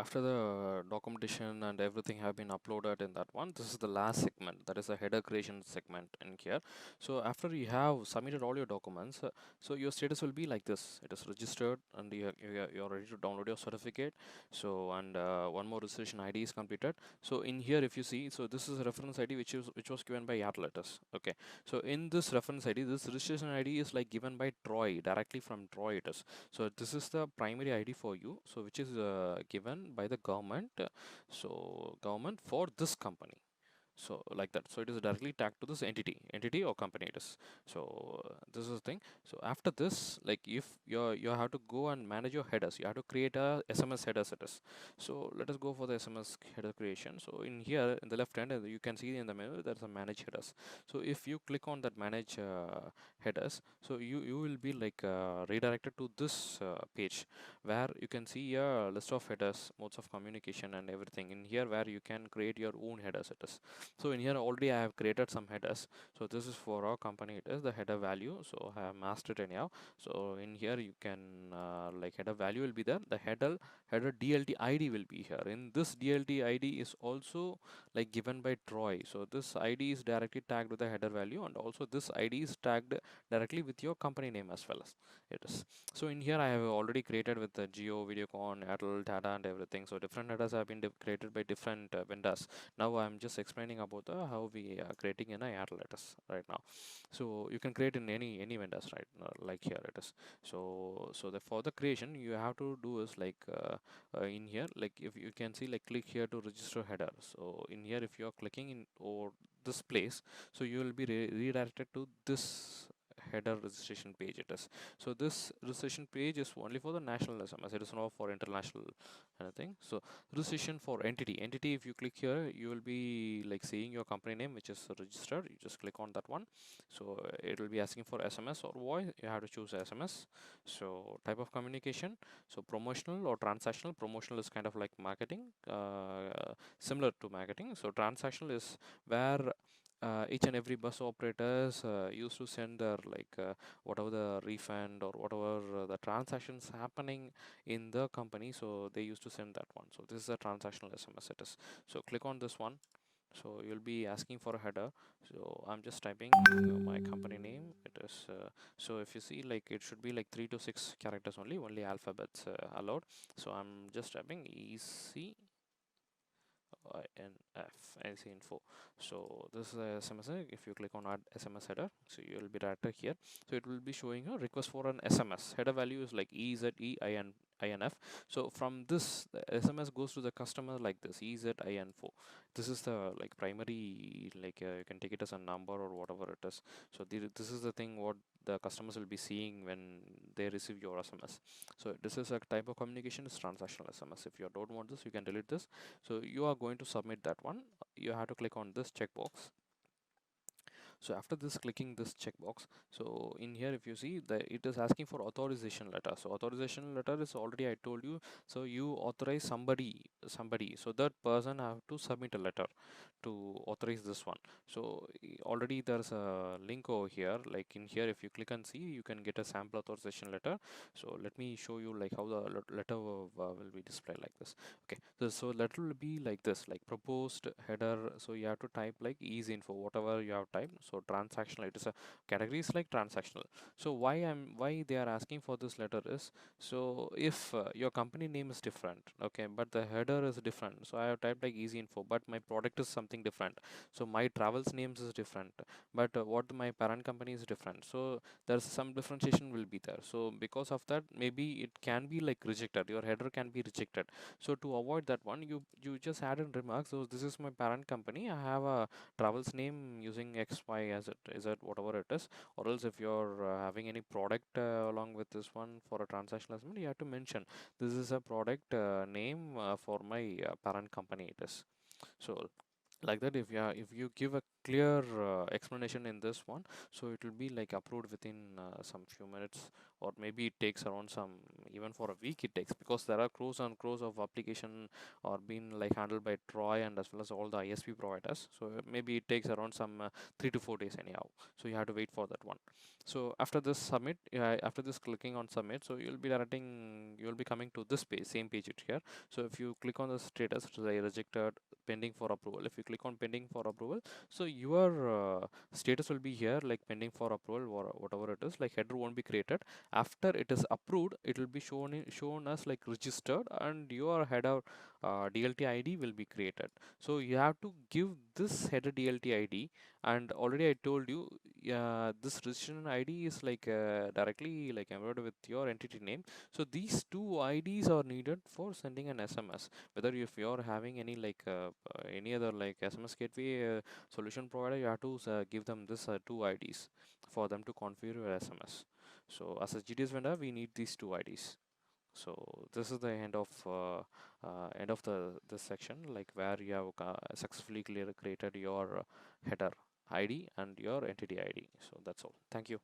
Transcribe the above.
after the documentation and everything have been uploaded in that one, this is the last segment, that is a header creation segment in here. So after you have submitted all your documents, so your status will be like this: it is registered and you're ready to download your certificate. So and one more registration ID is completed. So in here if you see, so this is a reference ID which was given by Atletus. Okay, so in this reference ID, this registration ID is like given by Troy, directly from Troy it is. So this is the primary ID for you, so which is given by the government. So government for this company, so like that. So it is directly tagged to this entity or company it is. So this is the thing. So after this, like if you have to go and manage your headers, you have to create a SMS headers it is. So let us go for the SMS header creation. So in here in the left hand, you can see in the menu there's a manage headers. So if you click on that manage headers, so you will be like redirected to this page where you can see a list of headers, modes of communication and everything in here, where you can create your own headers it is. So in here already I have created some headers. So this is for our company, it is the header value. So I have mastered it anyhow. So in here you can like header value will be there, the header DLT ID will be here. In this DLT ID is also like given by Troy. So this ID is directly tagged with the header value, and also this ID is tagged directly with your company name as well as it is. So in here I have already created with the Jio, Videocon, Airtel, Tata and everything. So different headers have been created by different vendors. Now I'm just explaining about how we are creating in a Airtel letters right now. So you can create in any vendors, right? Like here it is. So the for the creation you have to do is like in here, like if you can see, like click here to register header. So in here if you are clicking in or this place, so you will be redirected to this header registration page it is. So this registration page is only for the national SMS, it is not for international anything. So registration for entity, if you click here, you will be like seeing your company name which is registered. You just click on that one. So it will be asking for SMS or voice, you have to choose SMS. So type of communication, so promotional or transactional. Promotional is kind of like marketing, similar to marketing. So transactional is where each and every bus operators used to send their like whatever the refund or whatever the transactions happening in the company, so they used to send that one. So this is a transactional SMS it is. So click on this one. So you'll be asking for a header. So I'm just typing my company name, it is so if you see, like it should be like 3 to 6 characters only alphabets allowed. So I'm just typing EC INF info. So this is a SMS. If you click on add SMS header, so you will be directed here. So it will be showing a request for an SMS. Header value is like EZEINF. So from this, the SMS goes to the customer like this EZINFO. This is the like primary, like you can take it as a number or whatever it is. So this is the thing what the customers will be seeing when they receive your SMS. So this is a type of communication is transactional SMS. If you don't want this, you can delete this. So you are going to submit that one. You have to click on this checkbox. So after this, clicking this checkbox, so in here if you see that it is asking for authorization letter. So authorization letter is already I told you. So you authorize somebody, so that person have to submit a letter to authorize this one. So already there's a link over here, like in here if you click and see, you can get a sample authorization letter. So let me show you like how the letter will be displayed like this. Okay, so letter will be like this, like proposed header. So you have to type like ease info, whatever you have typed. So transactional, it is a category is like transactional. So why they are asking for this letter is, so if your company name is different, okay, but the header is different. So I have typed like easy info, but my product is something different. So my travels names is different, but what my parent company is different. So there's some differentiation will be there. So because of that, maybe it can be like rejected, your header can be rejected. So to avoid that one, you just add in remarks, so this is my parent company, I have a travels name using XY as it is, it whatever it is. Or else if you're having any product along with this one for a transactional estimate, you have to mention this is a product name for my parent company it is. So like that. If you give a clear explanation in this one, so it will be like approved within some few minutes, or maybe it takes around some, even for a week it takes, because there are crores and crores of application or being like handled by Troy and as well as all the ISP providers. So maybe it takes around some 3 to 4 days anyhow, so you have to wait for that one. So after this submit, after this clicking on submit, so you'll be coming to this page, same page it here. So if you click on the status, it is like rejected, pending for approval. If you click on pending for approval, so your status will be here like pending for approval or whatever it is, like header won't be created. After it is approved, it will be shown as like registered, and your header DLT ID will be created. So you have to give this header DLT ID, and already I told you, this registration ID is like directly like embed with your entity name. So these two IDs are needed for sending an SMS. Whether if you're having any like any other like SMS gateway solution provider, you have to give them this two IDs for them to configure your SMS. So as a GDS vendor, we need these two IDs. So this is the end of the this section, like where you have successfully created your header ID and your entity ID. So that's all. Thank you.